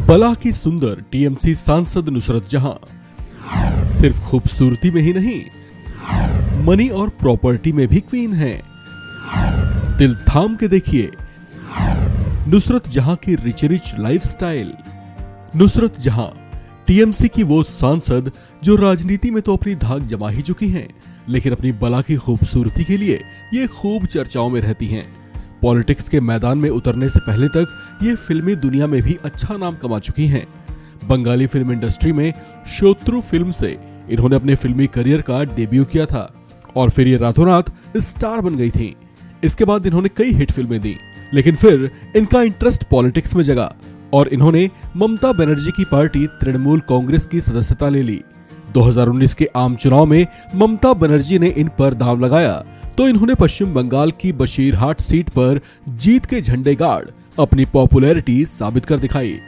बला की सुंदर टीएमसी सांसद नुसरत जहां सिर्फ खूबसूरती में ही नहीं, मनी और प्रॉपर्टी में भी क्वीन है। दिल थाम के देखिए नुसरत जहां की रिच लाइफस्टाइल। नुसरत जहां टीएमसी की वो सांसद जो राजनीति में तो अपनी धाक जमा ही चुकी हैं, लेकिन अपनी बला की खूबसूरती के लिए ये खूब चर्चाओं में रहती हैं। पॉलिटिक्स के मैदान में उतरने से पहले तक ये फिल्मी दुनिया में भी अच्छा नाम कमा चुकी हैं। बंगाली फिल्म इंडस्ट्री में शोत्रु फिल्म से इन्होंने अपने फिल्मी करियर का डेब्यू किया था और फिर ये रातों रात स्टार बन गई थीं। इसके बाद इन्होंने कई हिट फिल्में दी, लेकिन फिर इनका इंटरेस्ट पॉलिटिक्स में जगा और इन्होंने ममता बनर्जी की पार्टी तृणमूल कांग्रेस की सदस्यता ले ली। 2019 के आम चुनाव में ममता बनर्जी ने इन पर दांव लगाया तो इन्होंने पश्चिम बंगाल की बशीरहाट सीट पर जीत के झंडे गाड़ अपनी पॉपुलैरिटी साबित कर दिखाई।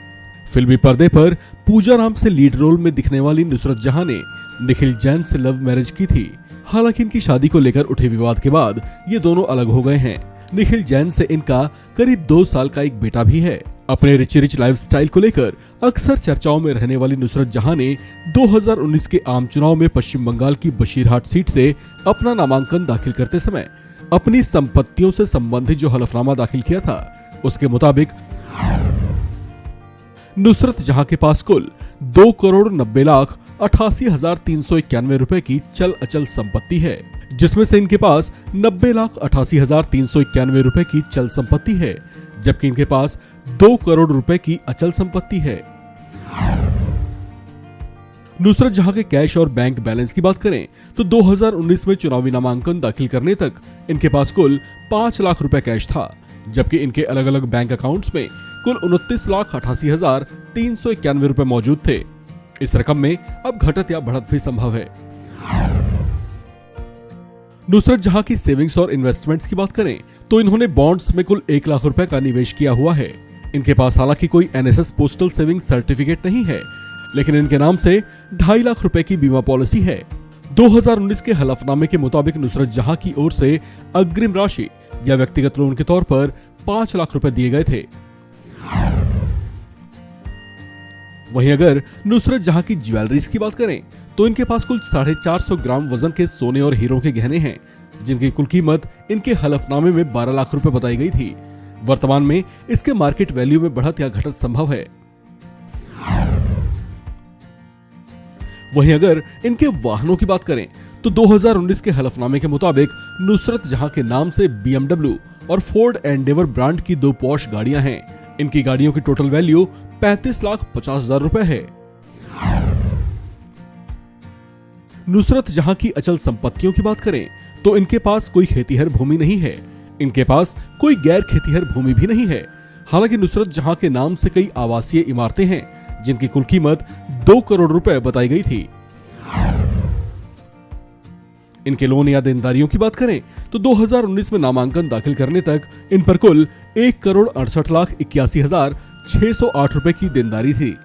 फिल्मी पर्दे पर पूजा नाम से लीड रोल में दिखने वाली नुसरत जहां ने निखिल जैन से लव मैरिज की थी। हालांकि इनकी शादी को लेकर उठे विवाद के बाद ये दोनों अलग हो गए हैं। निखिल जैन से इनका करीब 2 साल का एक बेटा भी है। अपने रिच लाइफस्टाइल को लेकर अक्सर चर्चाओं में रहने वाली नुसरत जहां ने 2019 के आम चुनाव में पश्चिम बंगाल की बशीरहाट सीट से अपना नामांकन दाखिल करते समय अपनी संपत्तियों से संबंधित जो हलफनामा दाखिल किया था, उसके मुताबिक नुसरत जहां के पास कुल 2,90,88,391 रुपए की चल अचल संपत्ति है, जिसमें से इनके पास 90,88,391 रुपए की चल संपत्ति है, जबकि इनके पास 2 करोड़ रुपए की अचल संपत्ति है। नुसरत जहां के कैश और बैंक बैलेंस की बात करें तो 2019 में चुनावी नामांकन दाखिल करने तक इनके पास कुल 5 लाख रुपए कैश था, जबकि इनके अलग अलग बैंक अकाउंट्स में कुल 29,88,391 रुपए मौजूद थे। इस रकम में अब घटत या बढ़त भी संभव है। नुसरत जहां की सेविंग्स और इन्वेस्टमेंट्स की बात करें तो इन्होंने बॉन्ड्स में कुल 1 लाख रुपए का निवेश किया हुआ है। इनके पास हालांकि कोई एनएसएस पोस्टल सेविंग सर्टिफिकेट नहीं है, लेकिन इनके नाम से 2.5 लाख रुपए की बीमा पॉलिसी है। 2019 के हलफनामे के मुताबिक नुसरत जहां की ओर से अग्रिम राशि या व्यक्तिगत लोन के तौर पर 5 लाख रुपए दिए गए थे। वहीं अगर नुसरत जहां की ज्वेलरीज की बात करें तो इनके पास कुल 450 ग्राम वजन के सोने और हीरों के गहने हैं, जिनकी कुल कीमत इनके हलफनामे में 12 लाख रुपए बताई गई थी। वर्तमान में इसके मार्केट वैल्यू में बढ़त या घटत संभव है। वहीं अगर इनके वाहनों की बात करें तो 2019 के हलफनामे के मुताबिक नुसरत जहां के नाम से BMW और फोर्ड एंडेवर ब्रांड की 2 पॉश गाड़ियां हैं। इनकी गाड़ियों की टोटल वैल्यू 35,50,000 रुपए है। नुसरत जहां की अचल संपत्तियों की बात करें तो इनके पास कोई खेतीहर भूमि नहीं है। इनके पास कोई गैर खेतीहर भूमि भी नहीं है। हालांकि नुसरत जहां के नाम से कई आवासीय इमारतें हैं, जिनकी कुल कीमत 2 करोड़ रुपए बताई गई थी। इनके लोन या देनदारियों की बात करें तो 2019 में नामांकन दाखिल करने तक इन पर कुल 1,68,81,608 रुपए की देनदारी थी।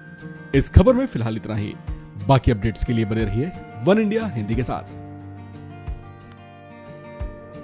इस खबर में फिलहाल इतना ही। बाकी अपडेट्स के लिए बने रहिए वन इंडिया हिंदी के साथ।